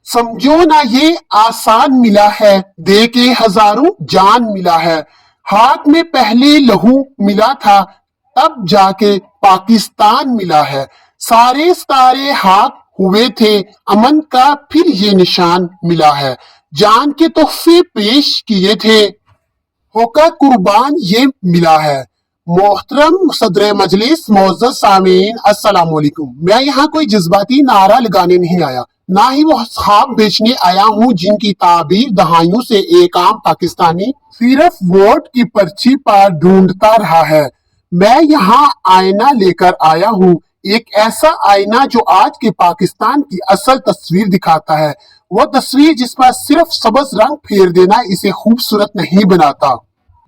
समझो ना ये आसान मिला है, दे के हजारों जान मिला है। हाथ में पहले लहू मिला था, तब जाके पाकिस्तान मिला है। सारे सितारे हाथ हुए थे, अमन का फिर ये निशान मिला है। जान के तोहफे पेश किए थे, होकर कुर्बान ये मिला है। मोहतरम सदर मजलिस, मोअज़्ज़ज़ सामीन, अस्सलाम वालेकुम। मैं यहाँ कोई जज्बाती नारा लगाने नहीं आया, ना ही वो ख्वाब बेचने आया हूँ जिनकी ताबीर दहाइयों से एक आम पाकिस्तानी सिर्फ वोट की पर्ची पर ढूंढता रहा है। मैं यहाँ आईना लेकर आया हूँ, एक ऐसा आईना जो आज के पाकिस्तान की असल तस्वीर दिखाता है। वो तस्वीर जिस पर सिर्फ सबज रंग फेर देना इसे खूबसूरत नहीं बनाता।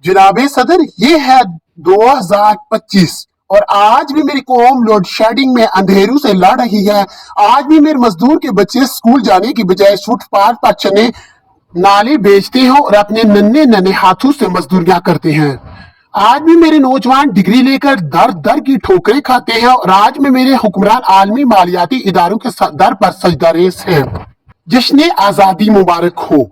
जनाबे सदर, ये है 2025 और आज भी मेरी कौम लोड शेडिंग में अंधेरों से लड़ रही है। आज भी मेरे मजदूर के बच्चे स्कूल जाने की बजाय फुटपाथ पर चने नाले बेचते हैं और अपने नन्हे नन्हे हाथों से मजदूरियां करते हैं। आज भी मेरे नौजवान डिग्री लेकर दर दर की ठोकरें खाते हैं और आज में मेरे हुक्मरान आलमी मालियाती इदारों के दर पर सजदारेस हैं। जश्न आजादी मुबारक हो।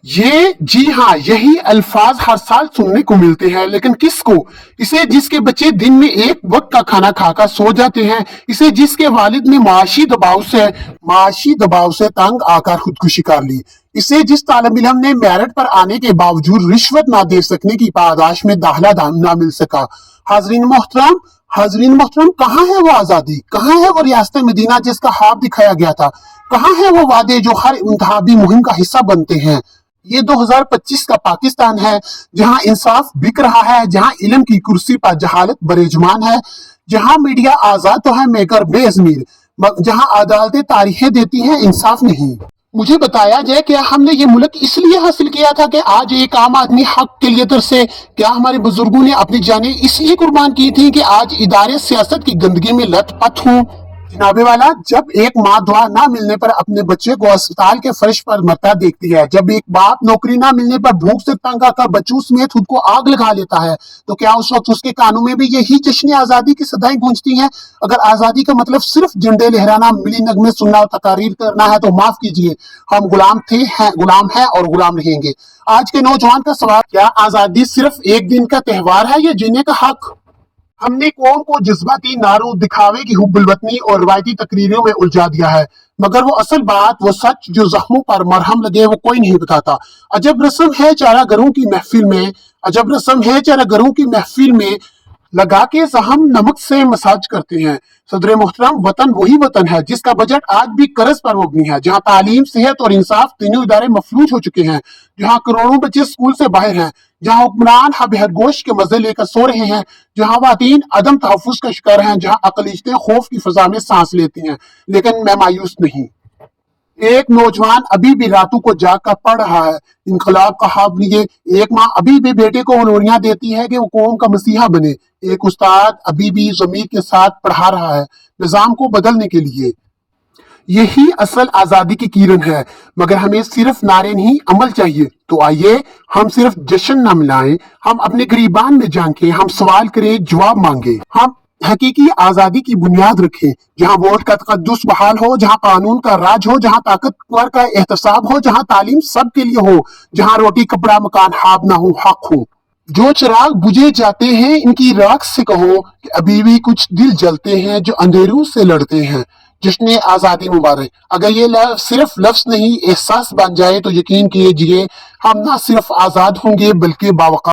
ये जी हाँ, यही अल्फाज हर साल सुनने को मिलते हैं, लेकिन किसको? इसे जिसके बच्चे दिन में एक वक्त का खाना खाकर सो जाते हैं, इसे जिसके वालिद ने माशी दबाव से तंग आकर खुदकुशी कर ली, इसे जिस तालिब इल्म ने मेरिट पर आने के बावजूद रिश्वत ना दे सकने की पादाश में दाखिला ना मिल सका। हाजरीन मोहतरम, कहाँ है वो आजादी? कहाँ है वो रियासत मदीना जिसका ख्वाब दिखाया गया था? कहाँ है वो वादे जो हर इंतखाबी मुहिम का हिस्सा बनते हैं? ये 2025 का पाकिस्तान है जहां इंसाफ बिक रहा है, जहां इल्म की कुर्सी पर जहालत बरेजुमान है, जहां मीडिया आजाद तो है मगर बेज़मीर, जहां अदालतें तारीखें देती हैं, इंसाफ नहीं। मुझे बताया जाए, क्या हमने ये मुल्क इसलिए हासिल किया था कि आज एक आम आदमी हक के लिए तरसे? क्या हमारे बुजुर्गों ने अपनी जानें इसलिए कुर्बान की थी कि आज इदारे सियासत की गंदगी में लथपथ हों? जनाबे वाला, जब एक माँ दुआ ना मिलने पर अपने बच्चे को अस्पताल के फर्श पर मरता देखती है, जब एक बाप नौकरी ना मिलने पर भूख से तंग आकर बच्चों समेत खुद को आग लगा लेता है, तो क्या उस वक्त उसके कानों में भी यही जश्न आजादी की सदाएं गूंजती हैं? अगर आजादी का मतलब सिर्फ झंडे लहराना, मिली नगमे सुनना और तकारीर करना है, तो माफ कीजिए, हम गुलाम हैं और गुलाम रहेंगे। आज के नौजवान का सवाल, क्या आजादी सिर्फ एक दिन का त्योहार है या जीने का हक? हमने कौम को जज्बाती नारों, दिखावे की हुब्बुल वतनी और रवायती तकरीरों में उलझा दिया है, मगर वो असल बात, वो सच जो जख्मों पर मरहम लगे, वो कोई नहीं बताता। अजब रस्म है चारागरों की महफिल में लगा के हम नमक से मसाज करते हैं। सदर मोहतरम, वतन वही वतन है जिसका बजट आज भी कर्ज पर मबनी है, जहाँ तालीम, सेहत और इंसाफ तीनों इदारे मफलूज हो चुके हैं, जहाँ करोड़ों बच्चे स्कूल से बाहर हैं, जहाँ हुक्मरान बेहद गोश्त के मजे लेकर सो रहे हैं, जहाँ वातीन अदम तहफ़्फ़ुज़ का शिकार हैं, जहाँ अक़लियतें खौफ की फजा में सांस लेती हैं। लेकिन मैं मायूस नहीं। एक नौजवान अभी भी रातों को जाग कर पढ़ रहा है, इनकलाब का ख्वाब लिए। एक माँ अभी भी बेटे को लोरियां देती है कि वो कौम का मसीहा बने। एक उस्ताद अभी भी ज़मीर के साथ पढ़ा रहा है निजाम को बदलने के लिए। यही असल आजादी की किरण है, मगर हमें सिर्फ नारे नहीं, अमल चाहिए। तो आइए हम सिर्फ जश्न न मिलाएं, हम अपने गरीबान में झांके, हम सवाल करें, जवाब मांगे, हम हकीकी आजादी की बुनियाद रखें, जहां वोट का तकद्दुस बहाल हो, जहां कानून का राज हो, जहां ताकतवर का एहतसाब हो, जहां तालीम सबके लिए हो, जहां रोटी कपड़ा मकान हाब ना हो, हक हो। जो चिराग बुझे जाते हैं, इनकी राख से कहो कि अभी भी कुछ दिल जलते हैं जो अंधेरों से लड़ते हैं। जश्न आजादी मुबारक। अगर ये सिर्फ लफ्ज नहीं, एहसास बन जाए, तो यकीन कीजिए हम ना सिर्फ आजाद होंगे बल्कि बावकार